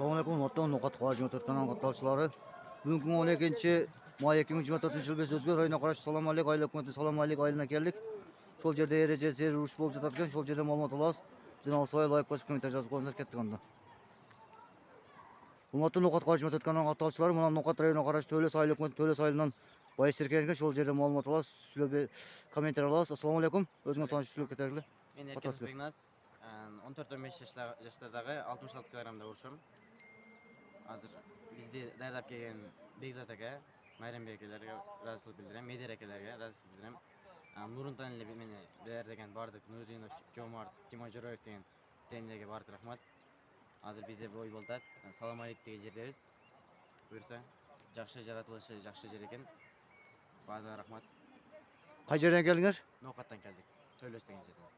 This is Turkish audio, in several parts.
Assalamualaikum, Otan Noqat Xojim Turkmaniston qatnashchilari. Bugungi 12-may 2024-yil O'zgar oyina qarash Assalomu alaykum, oila hukumati Assalomu alaykum, oilana keldik. Şol yerda erejesi urush bo'lib жатadigan, şol yerda ma'lumot olasiz. Bizdan so'y like bosib kommentar yozib qo'yinglar ketganda. Otan Noqat Xojim Turkmaniston qatnashchilari mana Noqat rayonina qarash To'la soylik hukumat To'la soylidan boyishtirganga şol yerda ma'lumot olasiz. Sizlarga kommentar olasiz. Assalomu alaykum. O'zingizga tanishtirib ketarli. Men Erkin Beknaz, 14-15 yoshlardagi 66 kilogramda urishim. Hozir bizda daylab kelgan Bekzat aka, Mayranbek akalarga razzilik bildiraman, Mediar akalarga razzilik bildiraman. Nuruntanli meni bergan bordik, Nurdinov, Jomart, Timur Jo'rayev degan tenlarga bordik, rahmat. Hozir bizda bo'y bo'ladi. Assalomu alaykum degan jerdamiz. Buyursa, yaxshi jaratilishi, yaxshi yer ekan. Ba'zan rahmat. Qayerdan keldinglar? Noqatdan keldik. To'los degan yerdan.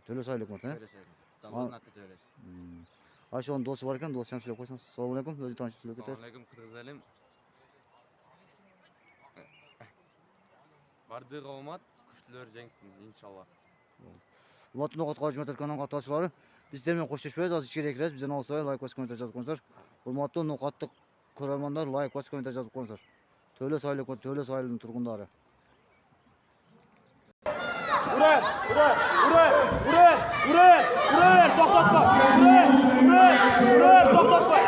To'la soylik hukumat, ha? To'los. Salonatda To'los. Aşu onun dostu varken dostu hem söyle koysanız. Assalamu alaykum. Özü tanıştırılıyor. Assalomu alaykum Qirg'izalim. Bardiq omad, kuchlilar jangsin inshaalloh. Umatın Noqat Xojim Turkmaniston qatnashchilari bizlarga qo'shilishmaymiz. Hozir ichkariga kiramiz. Bizdan olsa like bosib kommentar yozib qo'yinglar. Hurmatli Noqatli ko'rarmanlar, like bosib kommentar yozib qo'yinglar. To'la soylik, To'la soylining turg'unlari. Urar, to'xtatma. Urar, to'xtatma.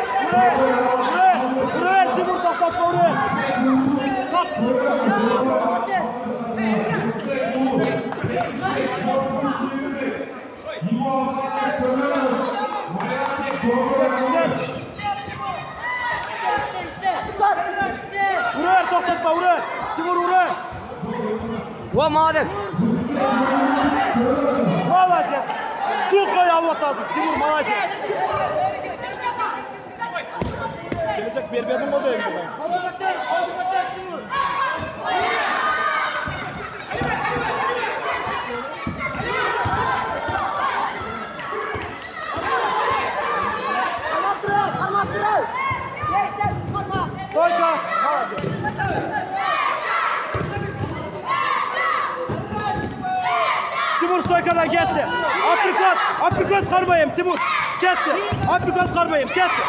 Urar, Timur to'xtatma, urar. Urar, to'xtatma, urar. Timur urar. Во, молодец! Молодец! Сука, я вот так. Тимур, молодец! Gelecek berbedim o da evde. Только, молодец! Timur Stoyka'dan gitti. Aprikot karmayayım Timur. Gitti. Aprikot karmayayım. Gitti.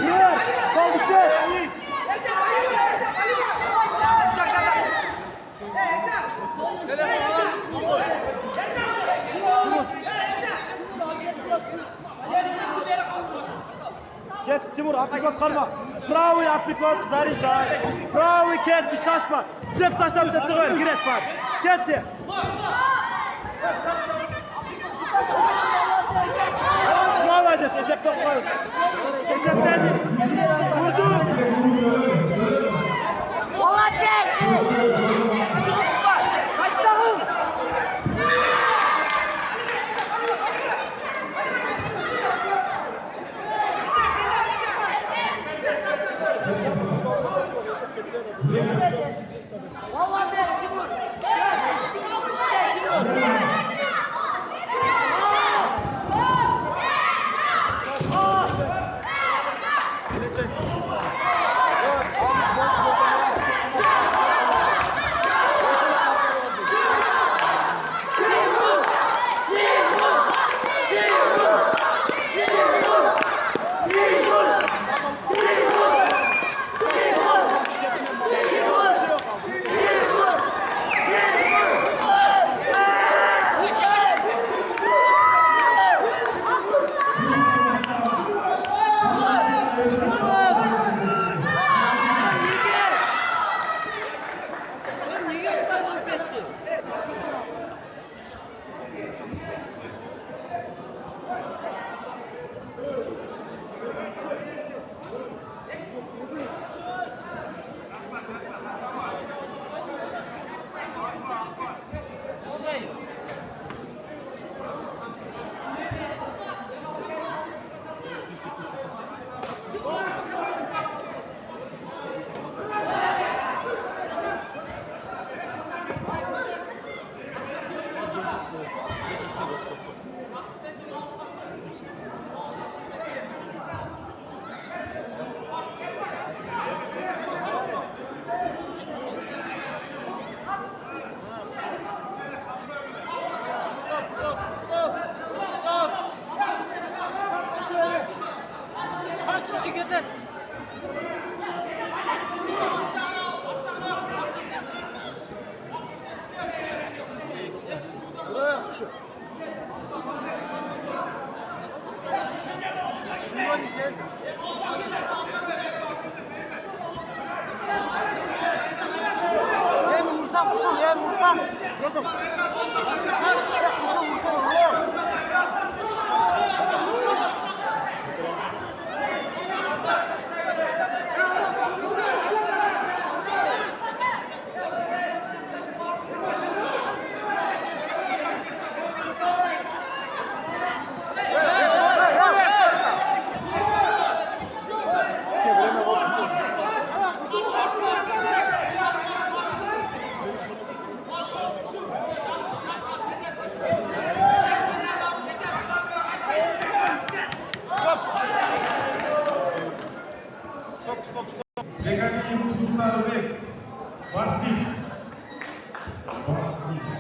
Yürü. Kal işte. Get Timur, aprikot karma. Правый aprikot, заряжай. Правый ketdi, şaşma. Cep taşlab o'tadi, giret bor. Ketdi. Молодец, eseptab qo'y. Eseptadi. Vurdu. Молодец! Chiqib chiq. Qashdag'im. Молодец, Тимур! Hem vursam kuşum, hem vursam. Yeter. Kuşum vursam. Negatif kuşlar ve Basti. Basti.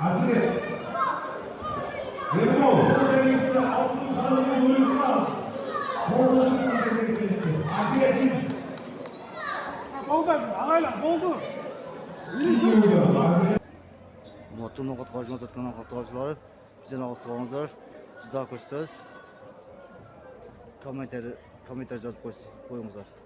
Hazret. Remo, bu altın sarılı duyursa. Hazret'in. Oldu ağaylar, oldu. Muhattamdan qatqarishga o'tayotgan qatnashchilar, bizdan olsangiz, juda ko'rsatasiz. Kommentariy yozib qo'yinglar.